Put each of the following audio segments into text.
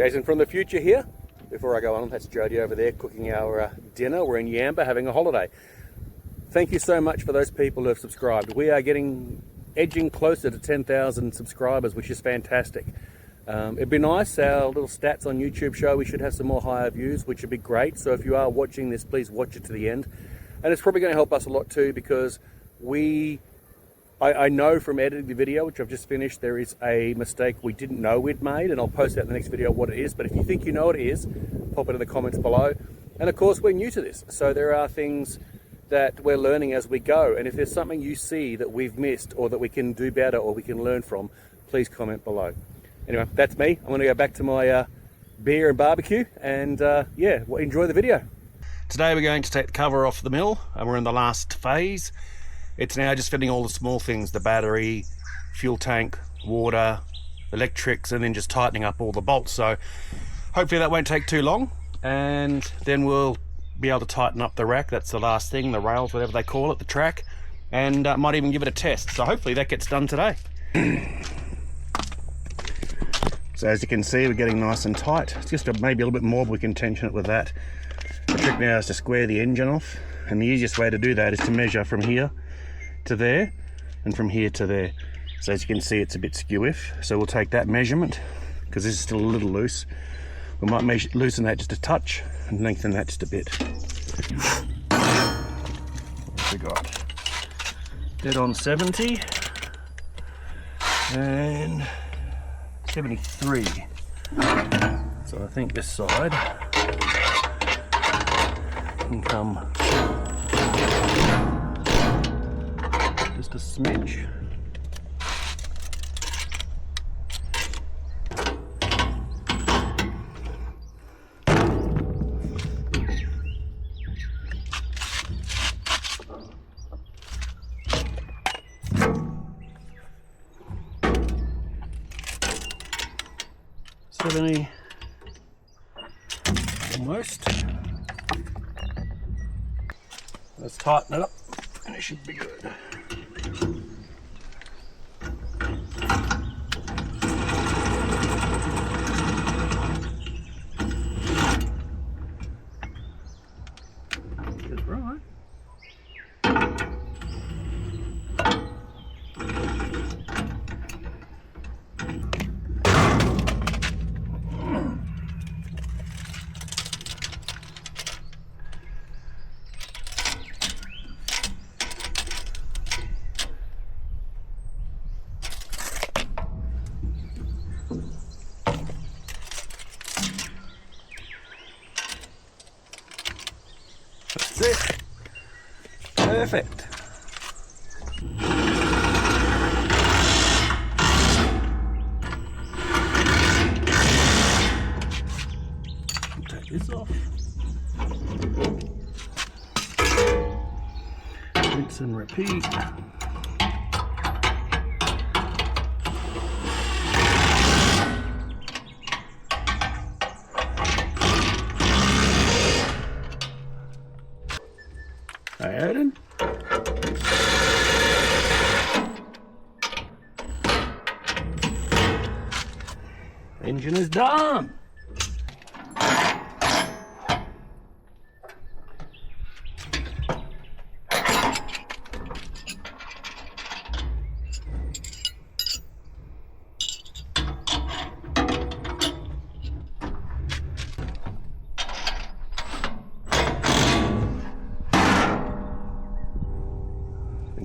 Jason from the future here. Before I go on, that's Jody over there cooking our dinner. We're in Yamba having a holiday. Thank you so much for those people who have subscribed. We are edging closer to 10,000 subscribers, which is fantastic. It'd be nice, our little stats on YouTube show, we should have some more higher views, which would be great. So if you are watching this, please watch it to the end. And it's probably going to help us a lot too, because I know from editing the video, which I've just finished, there is a mistake we didn't know we'd made, and I'll post out in the next video what it is. But if you think you know what it is, pop it in the comments below. And of course, we're new to this, so there are things that we're learning as we go. And if there's something you see that we've missed, or that we can do better, or we can learn from, please comment below. Anyway, that's me. I'm going to go back to my beer and barbecue, and yeah, enjoy the video. Today we're going to take the cover off the mill, and we're in the last phase. It's now just fitting all the small things, the battery, fuel tank, water, electrics, and then just tightening up all the bolts. So hopefully that won't take too long, and then we'll be able to tighten up the rack. That's the last thing, the rails, whatever they call it, the track, and might even give it a test. So hopefully that gets done today. So as you can see, we're getting nice and tight. It's just maybe a little bit more, but we can tension it with that. The trick now is to square the engine off, and the easiest way to do that is to measure from here to there and from here to there. So as you can see, it's a bit skew-iff, so we'll take that measurement, because this is still a little loose. We might loosen that just a touch and lengthen that just a bit. What we got? Dead on 70 and 73. So I think this side can come just a smidge. Almost. Let's tighten it up and it should be good. That's right. That's it. Perfect. Take this off. Rinse and repeat. Adding. Engine is done.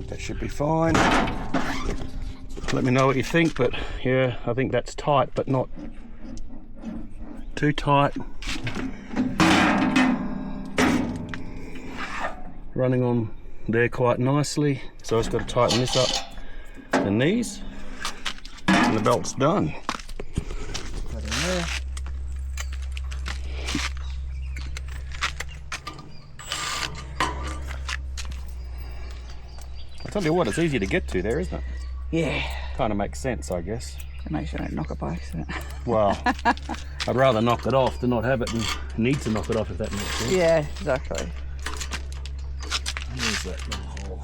That should be fine. Let me know what you think, but yeah, I think that's tight, but not too tight. Running on there quite nicely, so I've just got to tighten this up and these, and the belt's done. Put in there. I tell you what, it's easy to get to there, isn't it? Yeah. Kind of makes sense, I guess. To make sure I don't knock it by accident. Well, I'd rather knock it off than not have it and need to knock it off, if that makes sense. Yeah, exactly. Where's that little hole?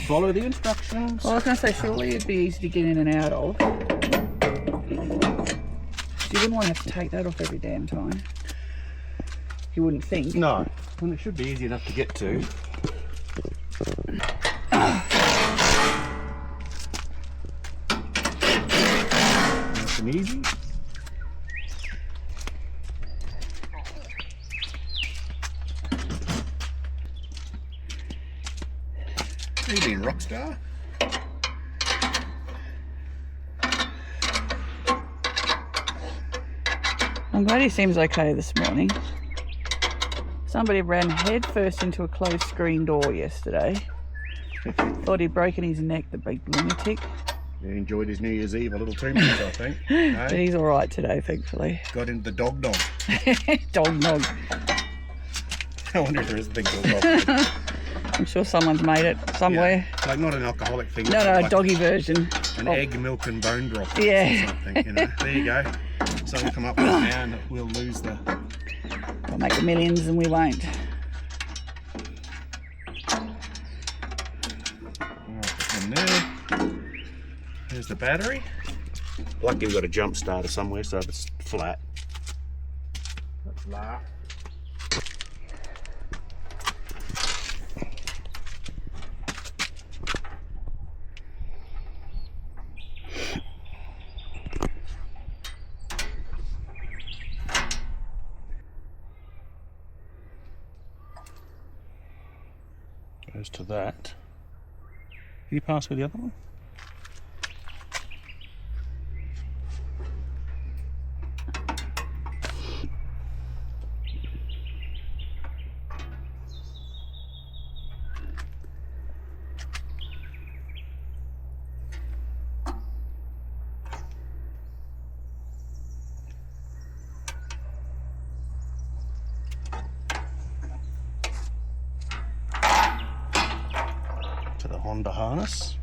follow the instructions. Well, I was going to say, surely it'd be easy to get in and out of. You wouldn't want to have to take that off every damn time. You wouldn't think. No, and it should be easy enough to get to. Nice and easy. You being Rockstar? I'm glad he seems okay this morning. Somebody ran head first into a closed screen door yesterday. Thought he'd broken his neck, the big lunatic. He enjoyed his New Year's Eve a little too much, I think. But he's alright today, thankfully. Got into the dog nog. Dog nog. I wonder if there is a thing called dog nog. I'm sure someone's made it somewhere. Yeah, like not an alcoholic thing. No, like a doggy version. An egg, milk and bone broth Yeah. or something, you know. There you go. So we'll come up with it now and we'll lose the... We'll make the millions and we won't. Alright, in there. There's the battery. Lucky we've got a jump starter somewhere so it's flat. That's flat. Goes to that. Can you pass with the other one? Honda harness,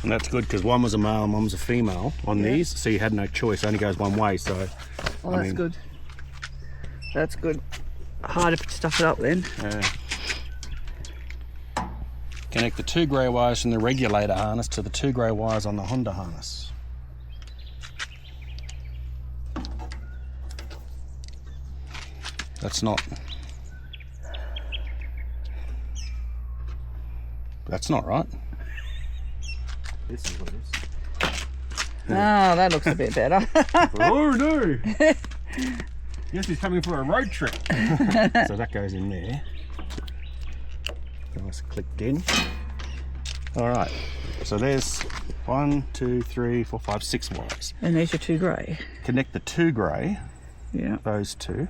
and that's good because one was a male and one was a female on these, so you had no choice. It only goes one way, so oh, that's good. That's good. Harder to stuff it up then. Connect the two grey wires from the regulator harness to the two grey wires on the Honda harness. That's not right. This is what it is. Oh, that looks a bit better. Oh no! Guess he's coming for a road trip. So that goes in there. Nice clicked in. Alright, so there's 1, 2, 3, 4, 5, 6 wires. And there's your two grey. Connect the two grey, Yeah. those two,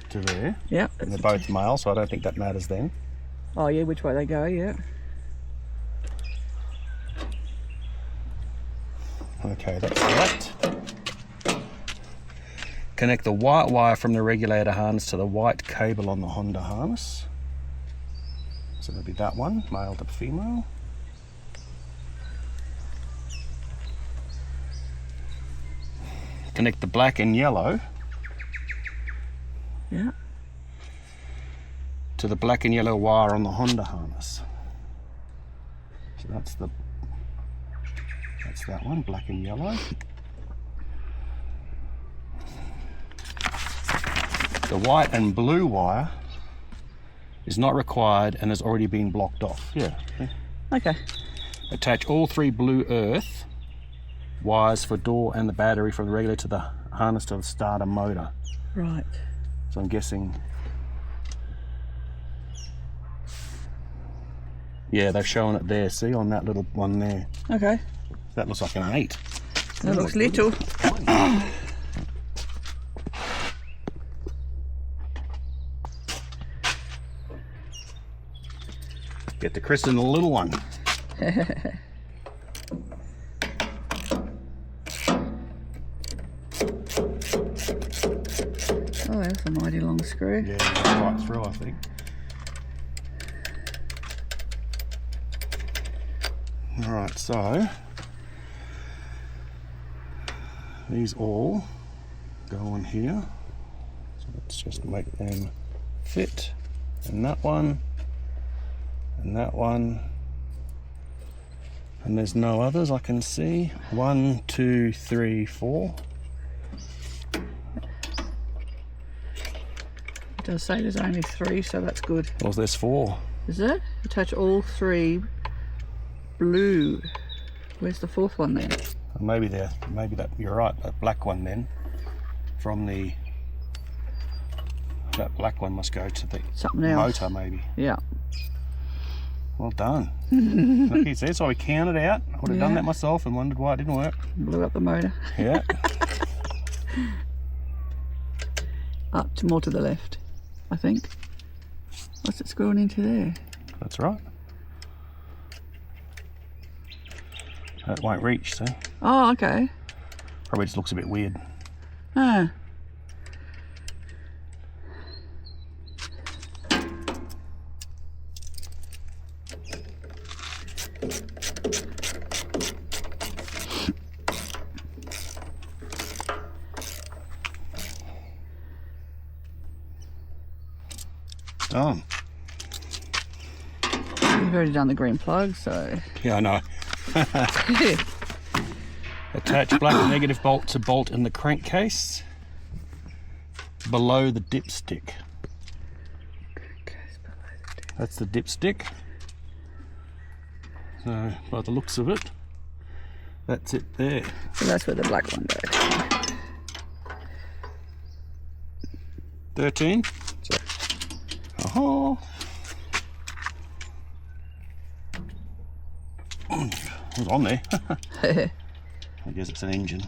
to there. Yep. And they're both male, so I don't think that matters then. Oh yeah, which way they go, yeah. Okay, that's that. Connect the white wire from the regulator harness to the white cable on the Honda harness. So that'll be that one, male to female. Connect the black and yellow Yeah. to the black and yellow wire on the Honda harness. So that's that one, black and yellow. The white and blue wire is not required and has already been blocked off. Yeah. Okay. Attach all three blue earth wires for door and the battery from the regulator to the harness to the starter motor. Right. So I'm guessing... Yeah, they've shown it there, see, on that little one there. Okay. That looks like an 8. That looks little. Get to christen the little one. Oh, that's a mighty long screw. Yeah, right through, I think. Alright, so these all go on here. So let's just make them fit. and that one, and that one, and there's no others I can see. 1, 2, 3, 4. It does say there's only 3, so that's good. Well, there's 4. Is it? Attach all 3 blue. Where's the 4th one then? Maybe that you're right. That black one then, from the that black one must go to the something else. Motor maybe. Yeah. Well done. Look, he says, so I counted out. I would have done that myself and wondered why it didn't work. Blew up the motor. Yeah. Up to more to the left, I think. What's it screwing into there? That's right. That won't reach, so. Oh, okay. Probably just looks a bit weird. Ah. Done. You've already done the green plug, so. Yeah, I know. Attach black negative bolt to bolt in the crankcase below the dipstick. That's the dipstick. So by the looks of it, that's it there. So that's where the black one goes. 13. Oh. It was on there. I guess it's an engine.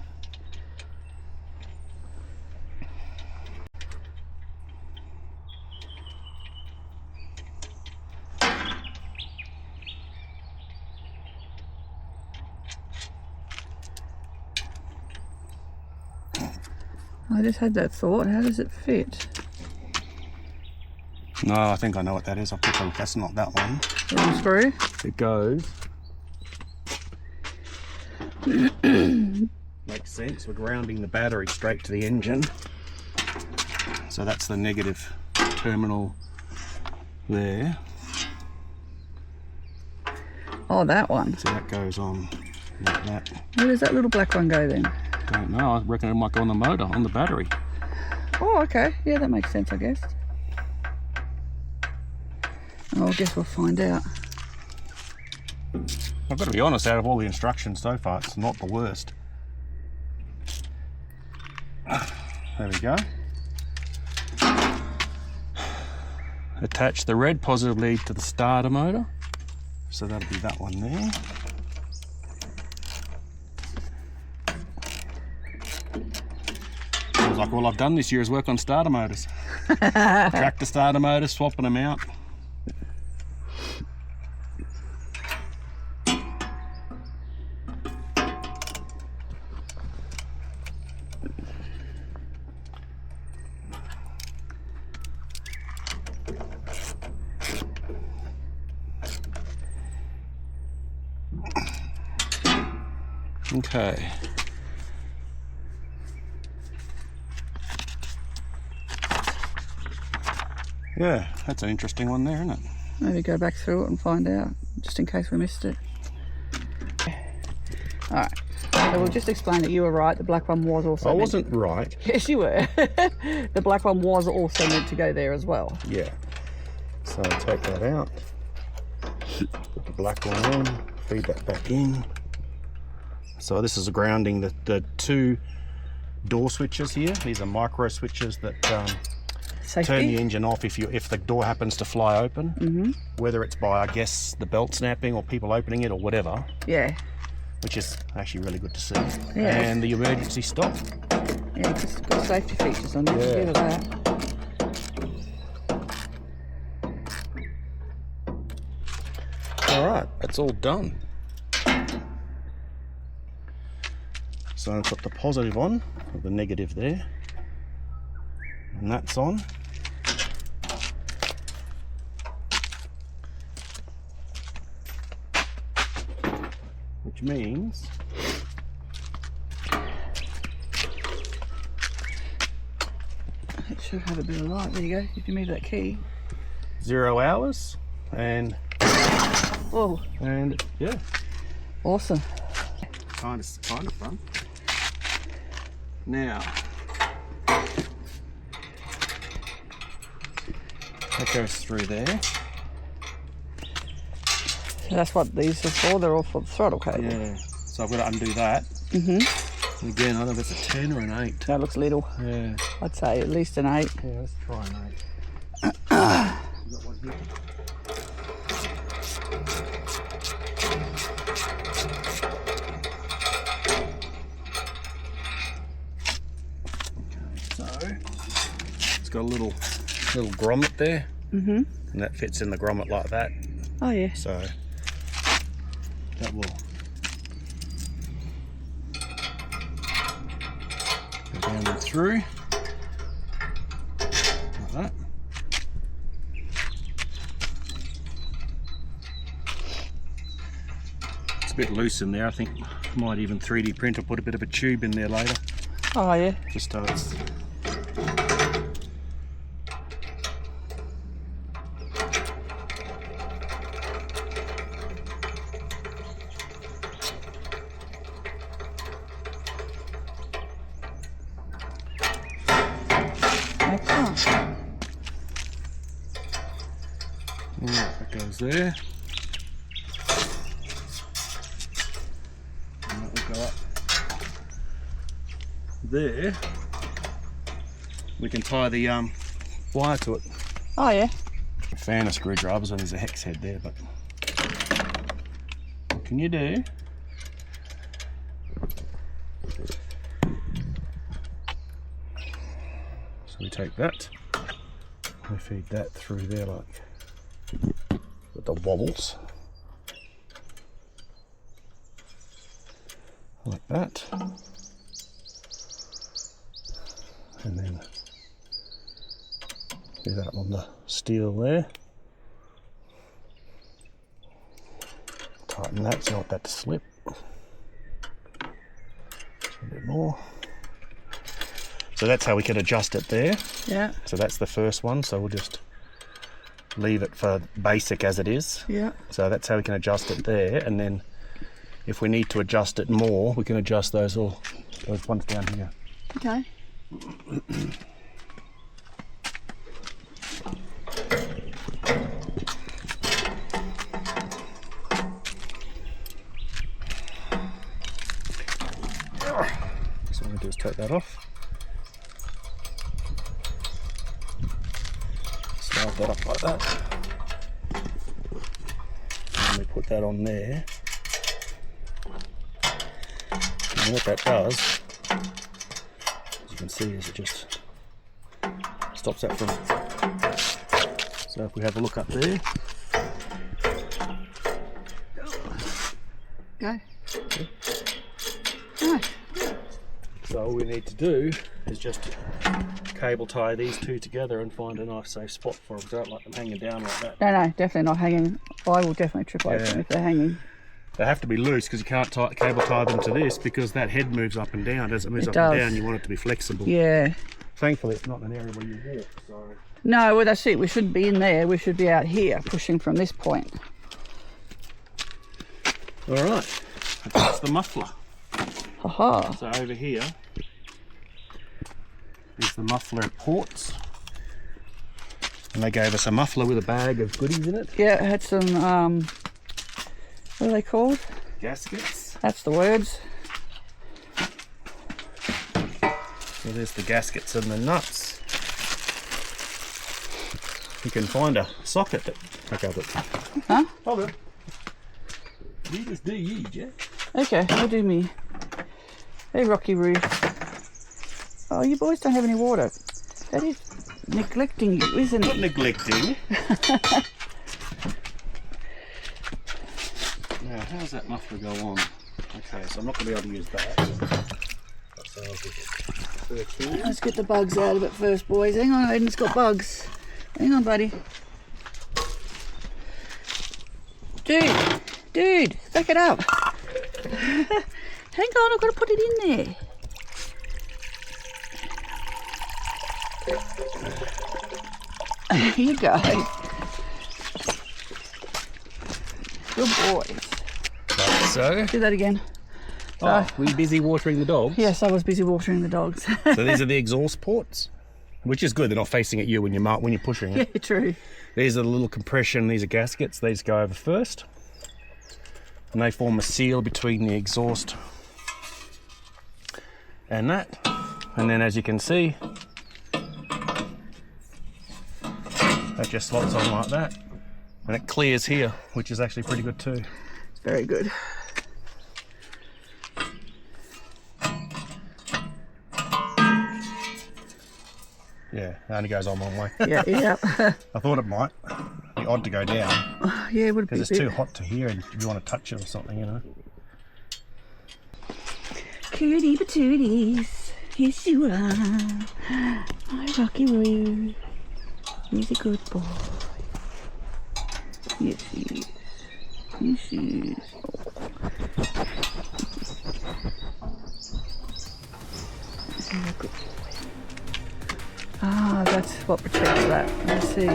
I just had that thought, how does it fit? No, I think I know what that is. That's not that one. The wrong screw? It goes. Makes sense. We're grounding the battery straight to the engine. So that's the negative terminal there. Oh, that one. So that goes on like that. Where does that little black one go then? Don't know. I reckon it might go on the motor, on the battery. Oh, okay. Yeah, that makes sense, I guess. Oh, I guess we'll find out. I've got to be honest, out of all the instructions so far, it's not the worst. There we go. Attach the red positive lead to the starter motor. So that'll be that one there. I was like, all I've done this year is work on starter motors. Tractor starter motors, swapping them out. Okay. Yeah, that's an interesting one there, isn't it? Maybe go back through it and find out, just in case we missed it. Alright, so we'll just explain that you were right, the black one was also I wasn't right. Yes, you were. The black one was also meant to go there as well. Yeah. So I'll take that out, put the black one on, feed that back in. So this is grounding the two door switches here. These are micro switches that turn the engine off if the door happens to fly open, whether it's by, I guess, the belt snapping or people opening it or whatever. Yeah. Which is actually really good to see. Yeah. And the emergency stop. Yeah, it's got safety features on it. Yeah. Look at that. All right, that's all done. So I've got the positive on, the negative there, and that's on. Which means it should have a bit of light. There you go. If you move that key. 0 hours, and yeah, awesome. kind of fun. Now that goes through there. So that's what these are for. They're all for the throttle cable. Yeah. So I've got to undo that. And again, I don't know if it's a 10 or an 8. That looks little. Yeah. I'd say at least an 8. Yeah, let's try an 8. You got one here? So it's got a little grommet there, and that fits in the grommet like that. Oh yeah. So that will go down and through like that. It's a bit loose in there. I think I might even 3D print or put a bit of a tube in there later. Oh yeah. Just so it's excellent. Alright, that goes there. And that will go up there. We can tie the wire to it. Oh yeah. A fan of screwdrivers, and there's a hex head there, but what can you do? So we take that, we feed that through there like with the wobbles, like that, and then do that on the steel there. Tighten that so you don't want that to slip. A bit more. So that's how we can adjust it there. Yeah. So that's the first one, so we'll just leave it for basic as it is. Yeah. So that's how we can adjust it there, and then if we need to adjust it more, we can adjust those ones down here. Okay. So what we do is take that off. Slide that up like that. And we put that on there. And what that does, as you can see, is it just stops that from... So if we have a look up there. Go. Nice. So all we need to do is just cable tie these two together and find a nice safe spot for them. 'Cause I don't like them hanging down like that. No, definitely not hanging. I will definitely trip over them if they're hanging. They have to be loose because you can't cable tie them to this, because that head moves up and down. As it moves It up does. and down, you want it to be flexible. Yeah. Thankfully, it's not an area where you walk. So. No, well that's it. We shouldn't be in there. We should be out here pushing from this point. All right, that's the muffler. Haha. So over here is the muffler ports, and they gave us a muffler with a bag of goodies in it. Yeah, it had some, what are they called? Gaskets. That's the words. So there's the gaskets and the nuts. You can find a socket that... Okay, but... Huh? Hold on. You just do you, Jack. Okay, I'll do me. Hey, Rocky Roo. Oh, you boys don't have any water. That is neglecting you, isn't Not it? neglecting. Now, how's that muffler go on? Okay, so I'm not going to be able to use that. So I'll give it 13. Let's get the bugs out of it first, boys. Hang on, Aiden's got bugs. Hang on, buddy. Dude, back it up. Hang on, I've got to put it in there. Here you go. Good boys. Like so. Do that again. Oh, were you busy watering the dogs? Yes, I was busy watering the dogs. So these are the exhaust ports, which is good. They're not facing at you when you're pushing it. Yeah, true. These are the little compression. These are gaskets. These go over first, and they form a seal between the exhaust and that. And then, as you can see, that just slots on like that, and it clears here, which is actually pretty good too. It's very good. Yeah, it only goes on one way. Yeah, yeah. I thought it might be odd to go down. Yeah, it would be. Because it's too hot to hear, and if you want to touch it or something, you know. Cootie patooties, yes you are. My Rocky Roo. He's a good boy. Yes he is. Yes he is. He's a good boy. Ah, that's what protects that. I see.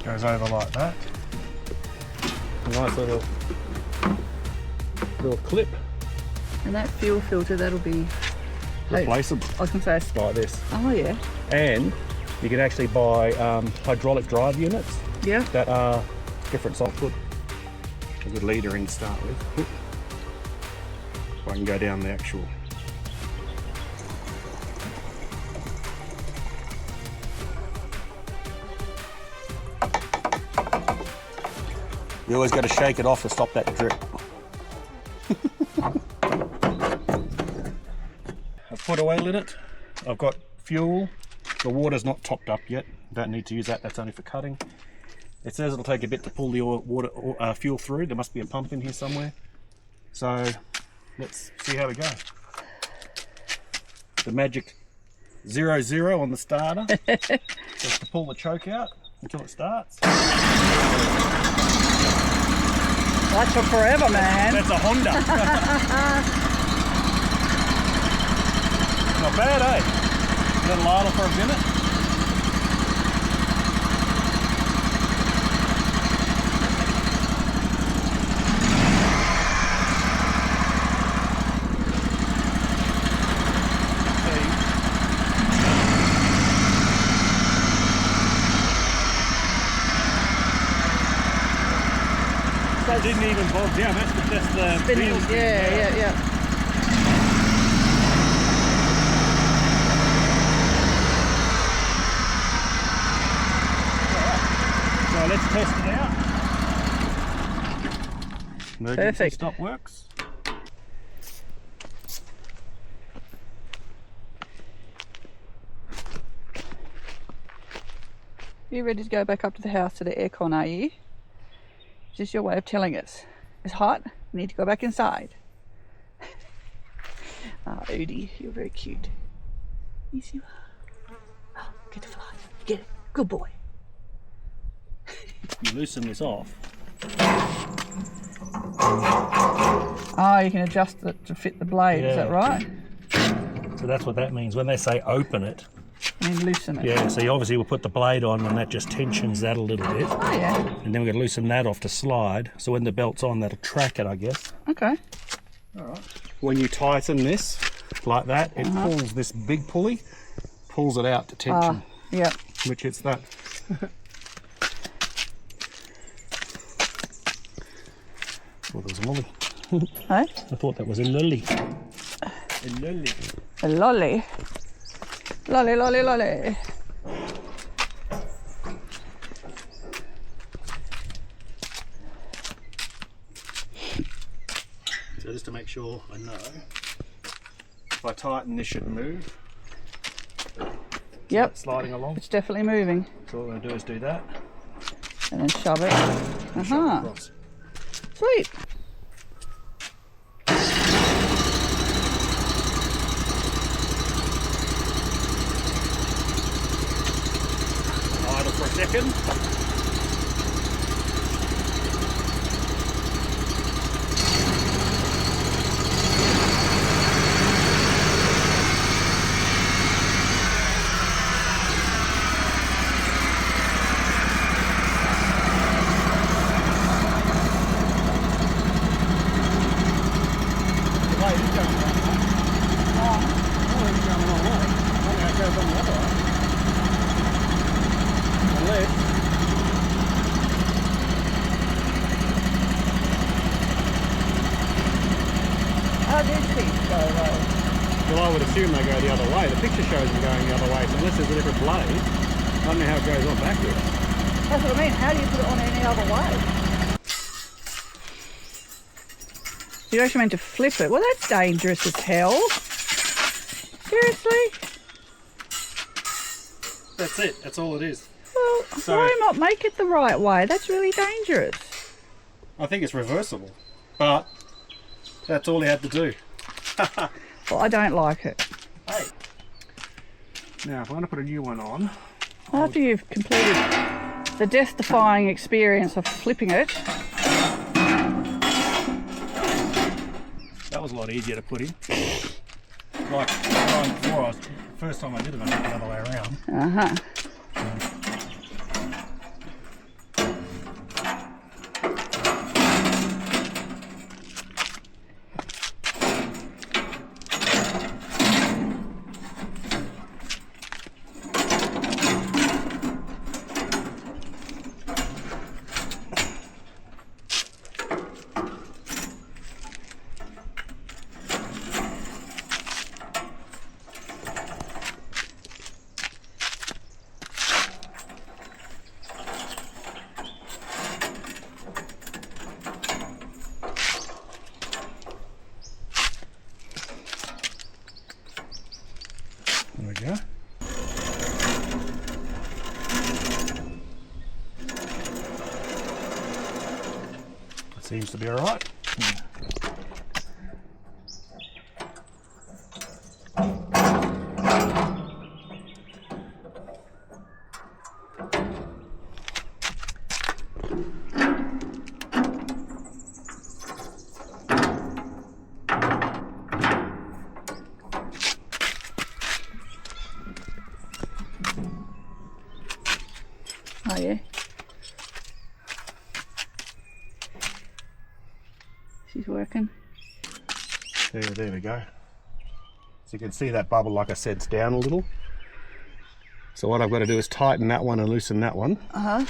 Goes over like that. A nice little clip. And that fuel filter, that'll be Replaceable. I was going to say. Like this. Oh yeah. And you can actually buy hydraulic drive units Yeah. that are different size. Put a good leader in to start with. So I can go down the actual. You always got to shake it off to stop that drip. I've put oil in it. I've got fuel. The water's not topped up yet. Don't need to use that. That's only for cutting. It says it'll take a bit to pull the fuel through. There must be a pump in here somewhere. So let's see how we go. The magic 0-0 on the starter. Just to pull the choke out until it starts. That's for forever, man. That's a Honda. Not bad, eh? Let it idle for a minute. It didn't even bog down. That's the Spinning. wheels. Yeah. So let's test it out. Emergency Perfect. stop works. You ready to go back up to the house to the aircon, are you? Is this your way of telling us it's hot? We need to go back inside. Ah, Odie, you're very cute. Yes, you are. Oh, get the fly. Get it. Good boy. You loosen this off. Oh, you can adjust it to fit the blade. Is that right? So that's what that means. When they say open it, And then loosen it. yeah, so you obviously will put the blade on and that just tensions that a little bit. Oh yeah. And then we're going to loosen that off to slide. So when the belt's on, that'll track it, I guess. Okay. When you tighten this like that, it pulls this big pulley, pulls it out to tension, Yeah. which it's that. Well, there was a lolly. Hey? I thought that was a lolly. A lolly. A lolly. Lolly, lolly, lolly. So just to make sure I know, if I tighten, this should move. Yep. Sliding along. It's definitely moving. So what we're going to do is do that. And then shove it. Shove it across. Sweet. Idle for a second. Well, I would assume they go the other way. The picture shows them going the other way, so unless there's a different blade, I don't know how it goes on backwards. That's what I mean. How do you put it on any other way? You're actually meant to flip it. Well, that's dangerous as hell. Seriously? That's it. That's all it is. Well, So, why not make it the right way? That's really dangerous. I think it's reversible, but that's all he had to do. Well, I don't like it. Hey. Now, if I want to put a new one on... After you've completed the death-defying experience of flipping it... That was a lot easier to put in. Like the time before, first time I did it, I did it the other way around. Uh-huh. There we go. That seems to be all right. Oh, yeah. She's working. There we go. So you can see that bubble, like I said, is down a little. So what I've got to do is tighten that one and loosen that one. Uh-huh.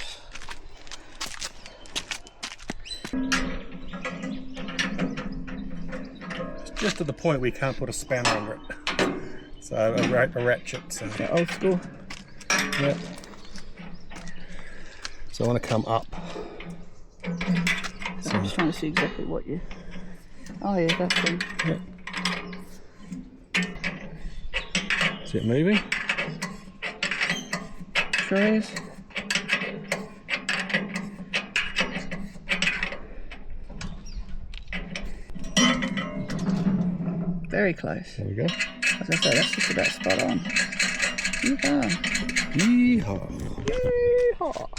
Just to the point we can't put a spanner under it. So a ratchet. So. So old school. Yep. So I want to come up. So I'm just trying to see exactly what you... Oh yeah, that's it. Yep. Is it moving? Sure is. Very close. There we go. As I say, that's just about spot on. Yeehaw. Yeehaw. Yeehaw.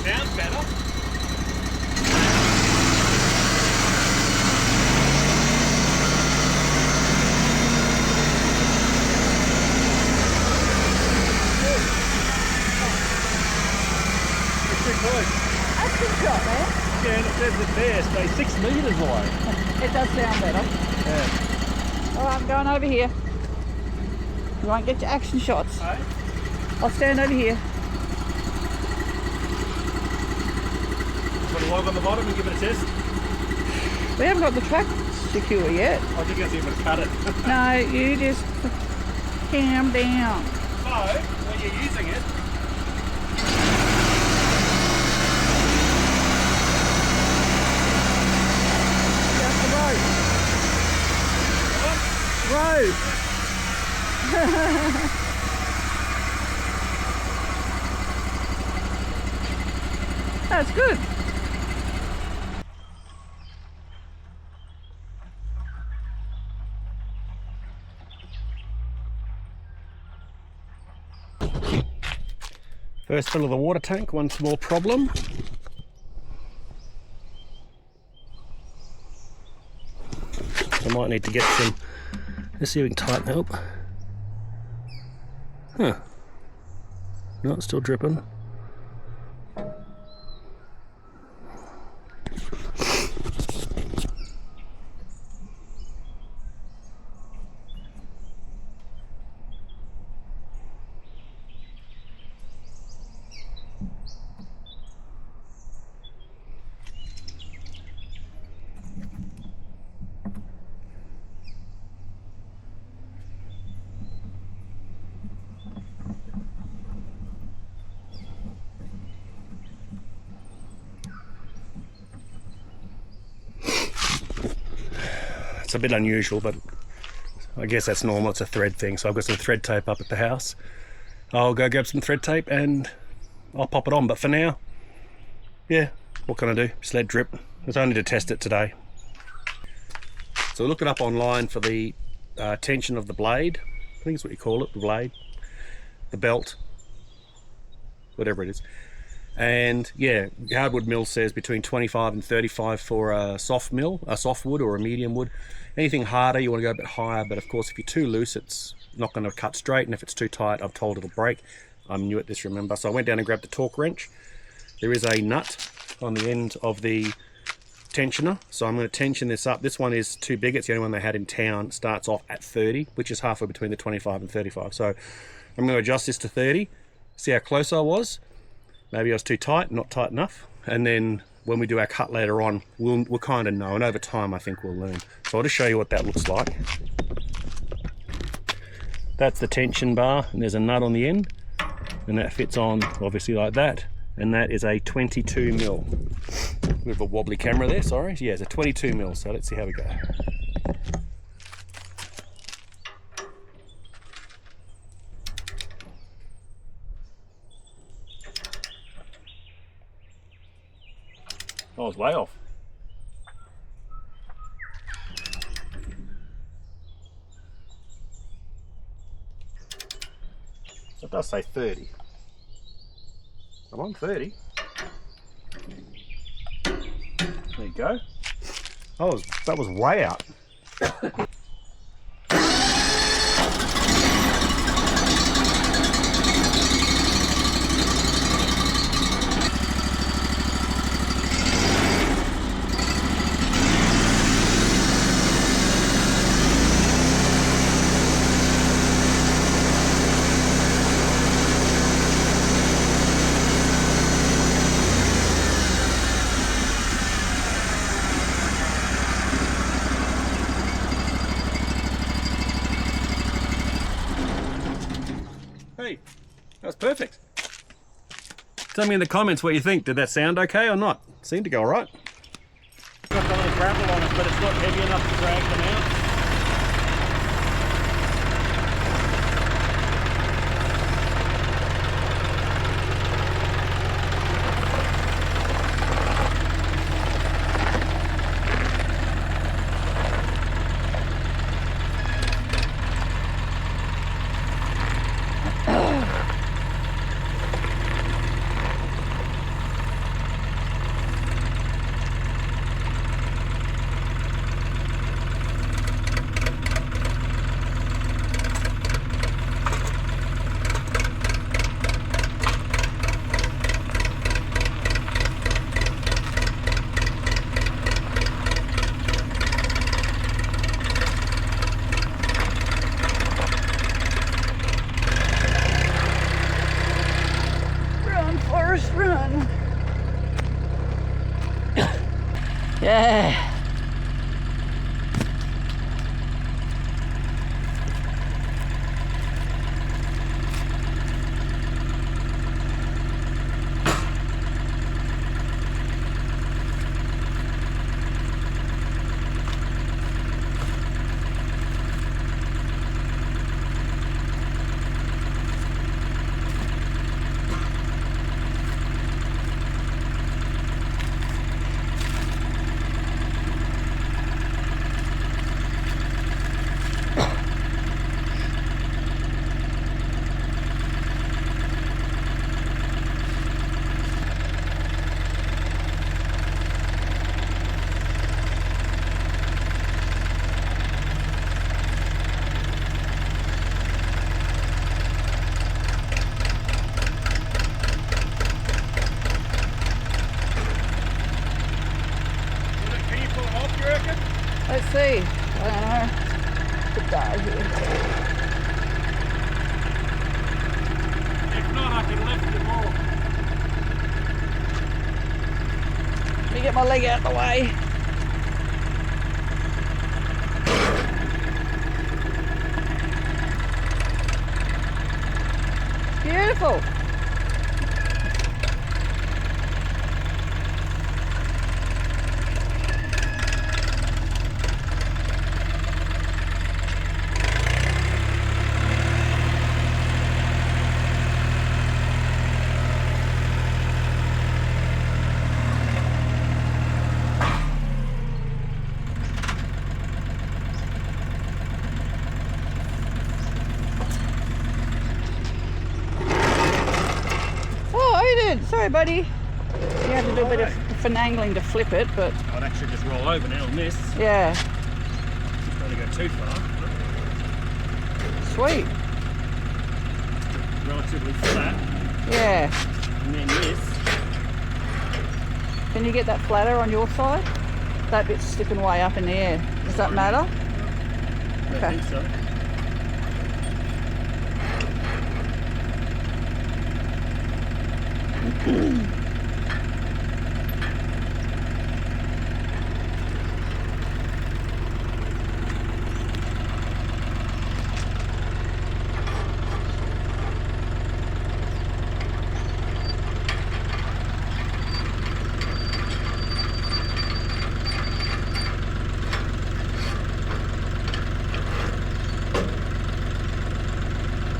Sounds better. It's too close. That's a good shot, man. Yeah, and it says it there, stay 6 metres away. It does sound better. Yeah. Alright, I'm going over here. You won't get your action shots. Hey? I'll stand over here. log on the bottom and give it a test? We haven't got the track secure yet. I think that's even cut it. No, you just calm down. No, when you're using it. That's the rope. Rope. That's good. First fill of the water tank, one small problem. I might need to get some, let's see if we can tighten it up. Huh. No, it's still dripping. It's a bit unusual, but I guess that's normal. It's a thread thing. So I've got some thread tape up at the house. I'll go grab some thread tape and I'll pop it on. But for now, yeah, what can I do? Just let it drip. It's only to test it today. So look it up online for the tension of the blade. I think it's what you call it, the blade, the belt, whatever it is. And yeah, Hardwood Mill says between 25 and 35 for a soft mill, a soft wood or a medium wood. Anything harder, you want to go a bit higher, but of course if you're too loose, it's not going to cut straight, and if it's too tight, I'm told it'll break. I'm new at this, remember. So I went down and grabbed the torque wrench. There is a nut on the end of the tensioner, so I'm going to tension this up. This one is too big, it's the only one they had in town. It starts off at 30, which is halfway between the 25 and 35. So I'm going to adjust this to 30, see how close I was. Maybe I was too tight, not tight enough, and then when we do our cut later on, we'll kind of know, and over time I think we'll learn. So I'll just show you what that looks like. That's the tension bar, and there's a nut on the end, and that fits on obviously like that, and that is a 22 mil. We have a wobbly camera there, sorry. Yeah, it's a 22 mil, so let's see how we go. I was way off. So it does say 30. I'm on 30. There you go. That was way out. Hey, that was perfect. Tell me in the comments what you think. Did that sound okay or not? Seemed to go all right. Got a little gravel on it, but it's not heavy enough to drag them out. Yeah. Let's see. I don't know. Could die here. If not, I can lift it more. Let me get my leg out of the way. Beautiful. Sorry, buddy. You had to do a bit of finagling to flip it, but... I'd actually just roll over now on this. Yeah. Don't want to go too far. Sweet. Relatively flat. Yeah. And then this. Can you get that flatter on your side? That bit's sticking way up in the air. Does that matter? I think so.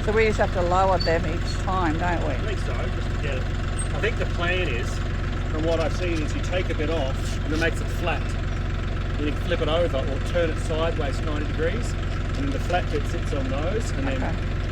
So we just have to lower them each time, don't we? I think so, just to get it. I think the plan is, from what I've seen, is you take a bit off and it makes it flat. Then you flip it over or turn it sideways 90 degrees and then the flat bit sits on those and then... Okay.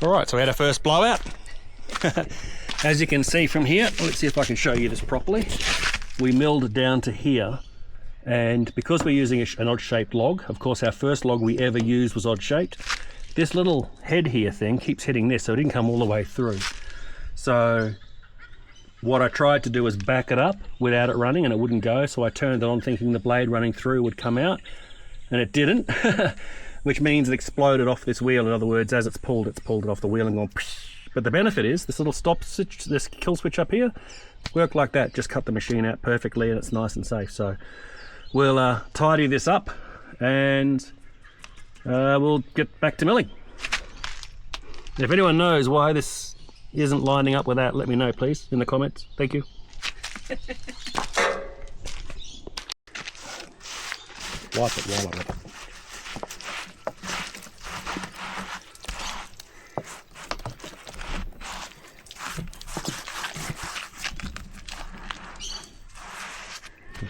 Alright, so we had our first blowout. As you can see from here, let's see if I can show you this properly. We milled down to here, and because we're using an odd-shaped log, of course our first log we ever used was odd-shaped, this little head here thing keeps hitting this, so it didn't come all the way through. So what I tried to do was back it up without it running, and it wouldn't go, so I turned it on thinking the blade running through would come out, and it didn't. Which means it exploded off this wheel. In other words, as it's pulled it off the wheel and gone. But the benefit is this little stop switch, this kill switch up here, worked like that. Just cut the machine out perfectly, and it's nice and safe. So we'll tidy this up, and we'll get back to milling. If anyone knows why this isn't lining up with that, let me know, please, in the comments. Thank you. Wipe it while I rip it.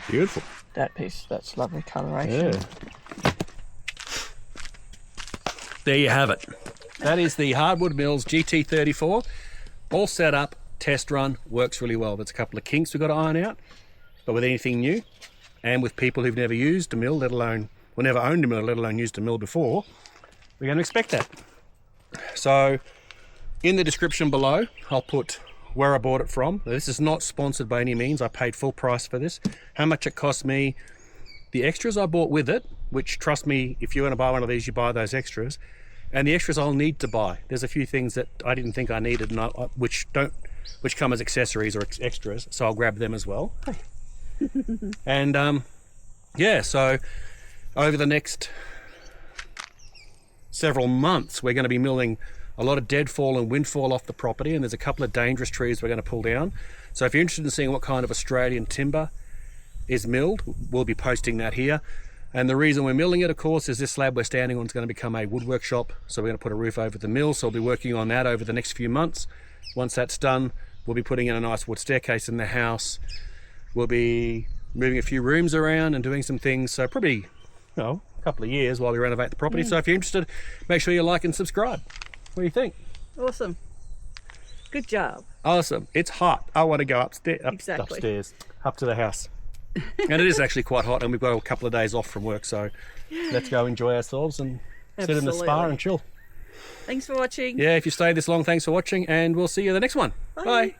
Beautiful. That piece, that's lovely coloration. Yeah. There you have it. That is the Hardwood Mills GT34. All set up, test run, works really well. There's a couple of kinks we've got to iron out, but with anything new, and with people who've never used a mill, let alone, or never owned a mill, let alone used a mill before, we're going to expect that. So, in the description below, I'll put where I bought it from. This is not sponsored by any means. I paid full price for this. How much it cost me, the extras I bought with it, which, trust me, if you're going to buy one of these, you buy those extras, and the extras I'll need to buy. There's a few things that I didn't think I needed, and which come as accessories or extras, so I'll grab them as well. And yeah, so over the next several months, we're going to be milling a lot of deadfall and windfall off the property, and there's a couple of dangerous trees we're going to pull down. So if you're interested in seeing what kind of Australian timber is milled, we'll be posting that here. And the reason we're milling it, of course, is this slab we're standing on is going to become a woodwork shop, so we're going to put a roof over the mill, so we'll be working on that over the next few months. Once that's done, we'll be putting in a nice wood staircase in the house. We'll be moving a few rooms around and doing some things, so probably, you know, a couple of years while we renovate the property. So if you're interested, make sure you like and subscribe. What do you think? Awesome. Good job. Awesome. It's hot. I want to go upstairs, Exactly. upstairs, up to the house. And it is actually quite hot, and we've got a couple of days off from work, so let's go enjoy ourselves and sit in the spa and chill. Thanks for watching. Yeah, if you stayed this long, thanks for watching, and we'll see you in the next one. Bye. Bye.